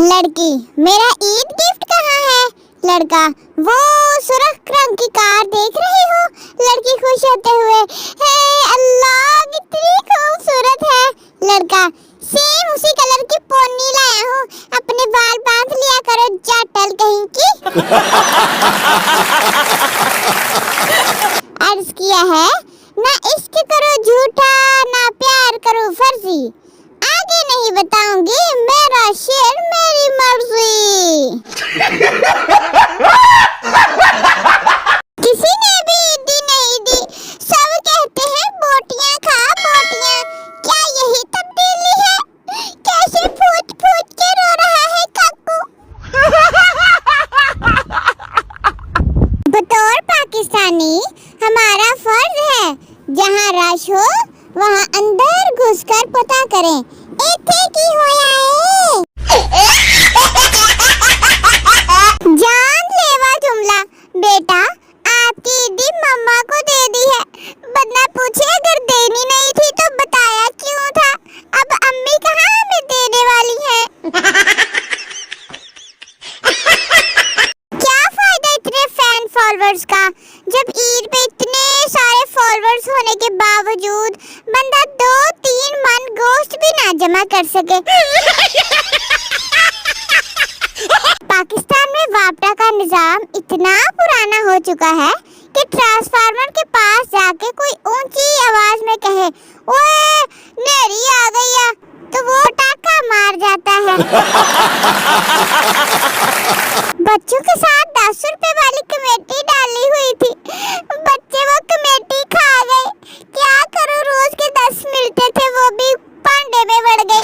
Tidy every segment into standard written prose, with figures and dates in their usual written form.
लड़की, मेरा ईद गिफ्ट कहाँ है? लड़का, वो सुर्ख रंग की कार देख रही हो? लड़की खुश होते हुए, हे अल्लाह कितनी खूबसूरत है। लड़का, सेम उसी कलर की पोनी लाया हूँ, अपने बाल बांध लिया करो जाटल कहीं की। अर्ज किया है, ना इश्क करो झूठा ना प्यार करो फर्जी, आगे नहीं बताऊंगी, मेरा शेर मेरी मर्जी। किसी ने भी ईदी नहीं दी, सब कहते हैं बोटियां खा बोटियां, क्या यही तब्दीली है? कैसे फूट फूट के रो रहा है काकू। बतौर पाकिस्तानी हमारा फर्ज है, जहाँ रश हो वहाँ अंदर घुसकर पता करें, इत्थे की होया है। जानलेवा जुमला, बेटा आपकी ईदी मम्मा को दे दी है, बदला पूछे अगर देनी नहीं थी तो बताया क्यों था, अब अम्मी कहाँ हमें देने वाली है। क्या फायदा इतने फैन फॉलोअर्स का, जब ईद पे इतने सारे फॉलोअर्स होने के बावजूद बंदा 2-3 मन गोश्त भी ना जमा कर सके। पाकिस्तान में वापडा का निजाम इतना पुराना हो चुका है कि ट्रांसफार्मर के पास जाके कोई ऊंची आवाज में कहे, ओए नेरी आ गई है, तो वो टाका मार जाता है। बच्चों के साथ 10 रुपए वाली कमेटी डाली हुई थी, बच्चे वो कमेटी खा गए, क्या करूं, रोज के 10 मिलते थे वो भी पांडे में बढ़ गए।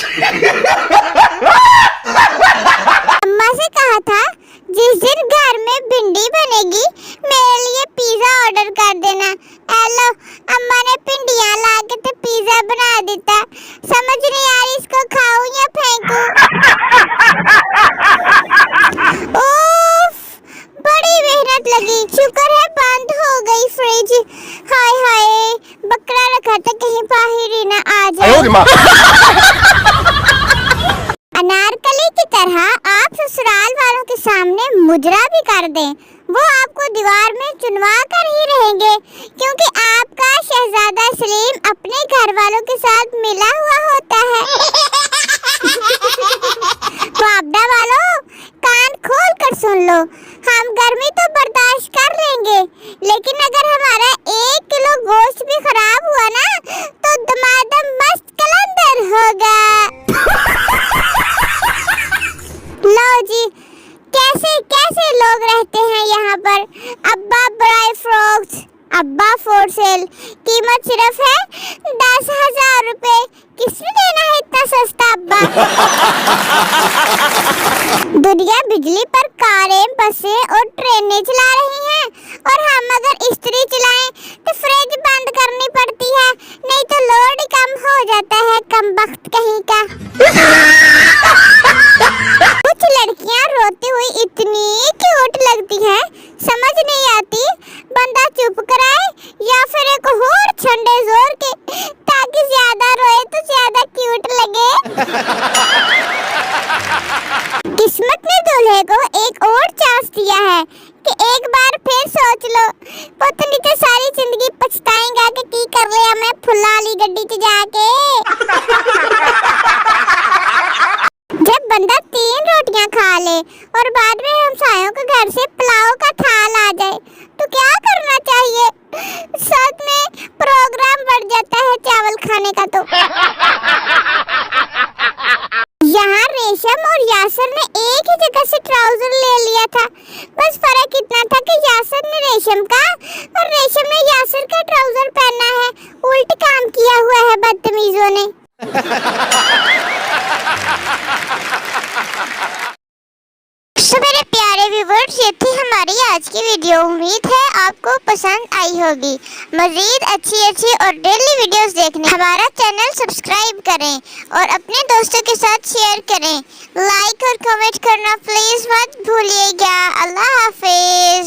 अम्मा से कहा था जिस दिन घर में भिंडी बनेगी मेरे लिए पिज्जा ऑर्डर कर देना, हेलो अम्मा ने भिंडियां ला के तो पिज्जा बना देता, समझ नहीं आ रही इसको खाऊं या फेंकूं। बड़ी मेहनत लगी, शुक्र है बंद हो गई फ्रिज, हाय हाय बकरा रखा था कहीं बाहर ही ना आ जाए। अनारकली की तरह आप ससुराल वालों के सामने मुजरा भी कर दें, वो आपको दीवार में चुनवा कर ही रहेंगे, क्योंकि आपका शहजादा सलीम अपने घर वालों के साथ मिला हुआ होता है। वापडा वालों कान खोल कर सुन लो, हम गर्मी तो बर्दाश्त कर लेंगे, लेकिन अगर हमारा 1 किलो गोश्त भी खराब हुआ ना तो दमादम मस्त कलंदर होगा। लो जी, कैसे कैसे लोग रहते हैं यहाँ पर। अब्बा बड़ाई फ्रॉक्स, अब्बा फॉर सेल, कीमत सिर्फ है 10,000 रुपए, किसने देना है इतना सस्ता अब्बा। दुनिया बिजली पर कारें, बसें और ट्रेनें चला रही हैं, और हम अगर इस्त्री चलाएं तो फ्रिज बंद करनी पड़ती है, नहीं तो लोड कम हो जाता है, कम वक्त कहीं का। कुछ लड़कियां रोती हुई इतनी क्यूट लगती हैं, समझ नहीं आती बंदा चुप कराए या फिर एक और छंडे जोर के, ताकि ज्यादा रोए तो ज्यादा क्यूट लगे। किस्मत ने दूल्हे को एक और चांस दिया है कि एक बार फिर सोच लो, पत्नी तो सारी जिंदगी पछताएगा कि की कर लिया मैं फुलाली गड्डी च जाके। जब बंदा 3 रोटियां खा ले और बाद में हमसायों के घर से पुलाव का थाल आ जाए तो क्या करना चाहिए? साथ में प्रोग्राम बढ़ जाता है चावल खाने का। तो यहाँ रेशम और यासर ने एक ही जगह से ट्राउजर ले लिया था, बस फर्क इतना था कि यासर ने रेशम का और रेशम ने यासर का ट्राउजर पहना है, उल्ट काम किया हुआ है बदतमीजों ने। तो मेरे प्यारे व्यूअर्स, ये थी हमारी आज की वीडियो, उम्मीद है आपको पसंद आई होगी। मजीद अच्छी और डेली वीडियोस देखने हमारा चैनल सब्सक्राइब करें और अपने दोस्तों के साथ शेयर करें, लाइक और कमेंट करना प्लीज मत भूलिएगा। अल्लाह हाफिज।